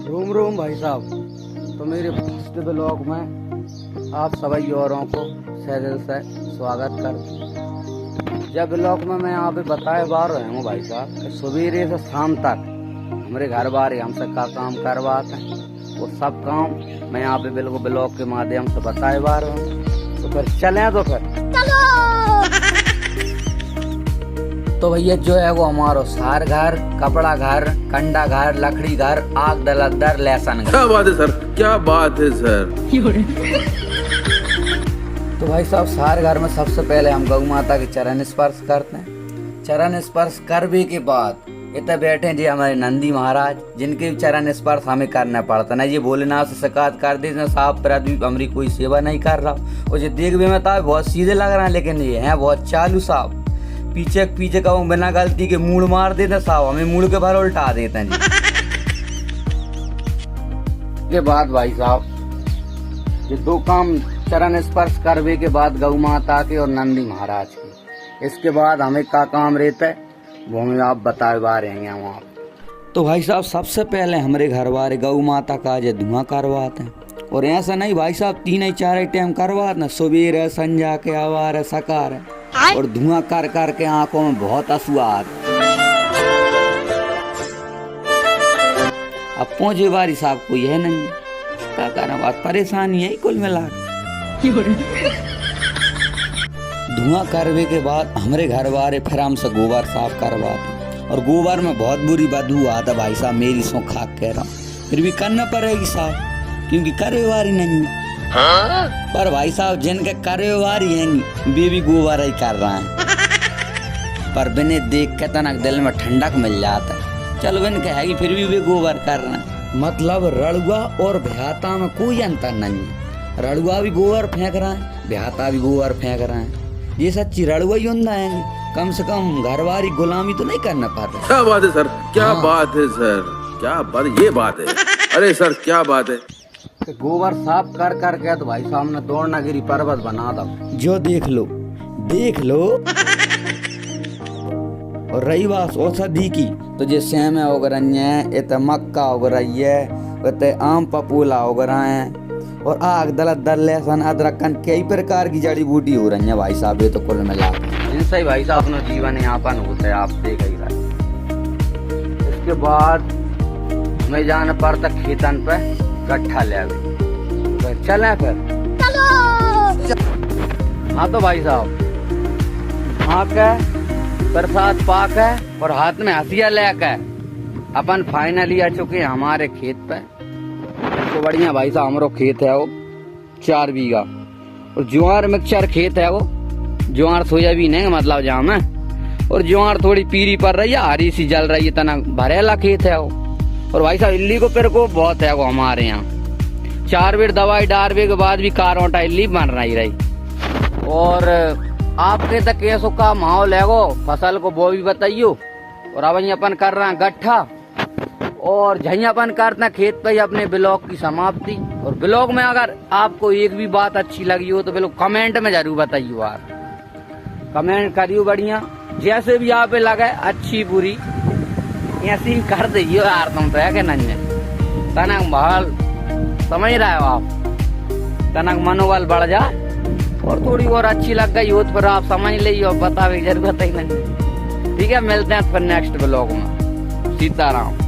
रोम रोम भाई साहब। तो मेरे फर्स्ट ब्लॉग में आप सभी औरों को दिल से स्वागत कर। जब ब्लॉग में मैं यहाँ पे बताए बार रहा हूँ भाई साहब कि सवेरे से शाम तक हमारे घर बार हमसे का काम करवाते हैं, वो सब काम मैं यहाँ पे बिल्कुल ब्लॉग के माध्यम से बताए बार रहा हूँ। तो फिर चलें तो फिर तो भैया जो है वो हमारो सार घर, कपड़ा घर, कंडा घर, लकड़ी घर, आग दलदर, लहसन घर। क्या बात है सर, क्या बात है सर। तो भाई साहब सार घर में सबसे पहले हम गौ माता के चरण स्पर्श करते हैं। चरण स्पर्श करने के बाद इतने बैठे जी हमारे नंदी महाराज, जिनके चरण स्पर्श हमें करना पड़ता ना। ये भोलेनाथ से शिकायत कर दी साहब प्रदीप हमारी कोई सेवा नहीं कर रहा। और ये देख भी में था बहुत सीधे लग रहा है, लेकिन ये है बहुत चालू साहब। पीछे का वो बिना गलती के मूड मार देते साहब, हमें मूड के भर उल्टा देते हैं जी। के बाद भाई साहब ये दो काम चरण स्पर्श करने के बाद गौ माता के और नंदी महाराज के, इसके बाद हमें का काम रहता है वो हमें आप बताए बा रहे हैं वहाँ। तो भाई साहब सबसे पहले हमारे घर वाले गौ माता का जो धुआं करवाते हैं। और ऐसा नहीं भाई साहब 3-4 टाइम करवाते ना, सुबह है, संजा के, आवार है, सकार है। और धुआं कर कर के आंखों में बहुत आंसू आते। अब पहुंचे बारी साहब कोई है नहीं, क्या करना, बात परेशानी है कुल मिला। धुआं करने के बाद हमारे घर वाले फिर हमसे गोबर साफ करवाते। और गोबर में बहुत बुरी बदबू आता भाई साहब, मेरी सो खाक कह रहा हूँ, फिर भी करना पड़ेगी साहब क्योंकि करेवारी नहीं है। पर भाई साहब जिनके करेवारी है वे भी गोबर ही कर रहे हैं। पर बिने देख के तनक दिल में ठंडक मिल जाता है। चलो बिन कहेगी फिर भी वे गोबर कर रहे हैं। मतलब रड़ुआ और भ्याता में कोई अंतर नहीं है। रड़ुआ भी गोबर फेंक रहा है, भ्याता भी गोबर फेंक रहा है। ये सच्ची रड़ुआ ही होता है, कम से कम घरवारी गुलामी तो नहीं करना पड़ रहा। क्या बात है सर, क्या बात है सर, क्या बात, ये बात है। अरे सर क्या बात है। गोबर साफ कर कर के तो भाई साहब ने दौड़नागिरी पर्वत बना दो, जो देख लो देख लो। और रही बात औषधि की, तो ये सेम है उग रही है, इत मक्का उग रही है, इत आम पपूला उग रहे हैं। और आग दलदर, लहसुन, अदरक, कई प्रकार की जड़ी बूटी हो रही है भाई साहब। ये तो कुल मिला इनसे ही भाई साहब अपना जीवन यापन होता है, आप देख ही रहे। इसके बाद मैं जाने पड़ता खेतन पे गट्ठा ले फिर चले फिर हाँ। तो भाई साहब हाँ के प्रसाद पाक है और हाथ में हथिया लेके अपन फाइनली आ चुके हैं हमारे खेत पे। तो बढ़िया भाई साहब हमारो खेत है वो 4 बीघा, और ज्वार मिक्सचर खेत है वो। ज्वार सोयाबीन है मतलब जहाँ में, और ज्वार थोड़ी पीरी पड़ रही है, हरी सी जल रही है, तना भरेला खेत है वो। और भाई साहब इल्ली को पेड़ को बहुत है वो हमारे यहाँ। 4 बेर दवाई डालने के बाद भी कारोटा इल्ली बन रही। और आपके तक कैसो का माहौल है वो, फसल को वो भी बताइयो। और अब अपन कर रहे हैं गट्ठा, और जहीं अपन करते हैं खेत पे ही अपने ब्लॉग की समाप्ति। और ब्लॉग में अगर आपको एक भी बात अच्छी लगी हो तो बिल्कुल कमेंट में जरूर बताइयो यार, कमेंट करियो बढ़िया, जैसे भी आप लगे अच्छी बुरी ऐसे ही कर दीजिए यार। तुम तो है कि नहीं है, तनक माहौल समझ रहे हो आप, तनक मनोबल बढ़ जाए और थोड़ी और अच्छी लग गई हो तो फिर आप समझ लीजिए और बतावे जरूरत ही नहीं। ठीक है, मिलते हैं फिर नेक्स्ट ब्लॉग में। सीताराम।